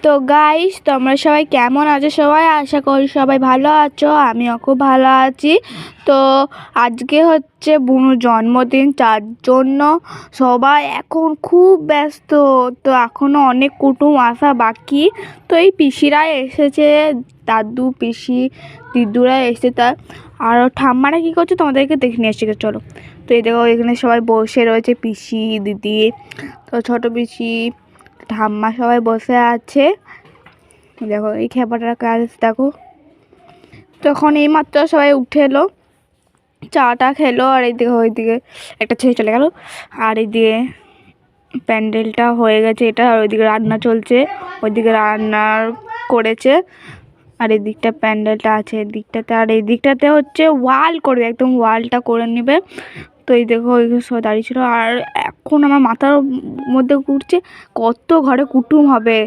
তো গাইস, তোমরা সবাই কেমন আছো? সবাই আশা করি সবাই ভালো আছো, আমিও খুব ভালো আছি। তো আজকে হচ্ছে বুনুর জন্মদিন, তার জন্য সবাই এখন খুব ব্যস্ত। তো এখনও অনেক কুটুম আসা বাকি। তো এই পিসিরা এসেছে, দাদু পিসি দিদুরা এসেছে, তার আর ঠাম্মারা কী করছে তোমাদেরকে দেখে নিয়ে এসেছে, চলো। তো এই দেখো এখানে সবাই বসে রয়েছে, পিসি দিদি, তো ছোটো পিসি ঠাম্মা সবাই বসে আছে। দেখো এই খেপাটার কাজ দেখো। তখন এইমাত্র সবাই উঠে এলো, চাটা খেলো, আর এইদিকে ওইদিকে একটা ছেলে চলে গেল। আর এইদিকে প্যান্ডেলটা হয়ে গেছে এটা, আর ওইদিকে রান্না চলছে, ওইদিকে রান্না করেছে, আর এই দিকটা প্যান্ডেলটা আছে এদিকটাতে, আর এই দিকটাতে হচ্ছে ওয়াল করবে, একদম ওয়ালটা করে নেবে। তো এই দেখো ওইখানে সব দাঁড়িয়ে ছিল। আর এখন আমার মাথার মধ্যে ঘুরছে কত ঘরে কুটুম হবে।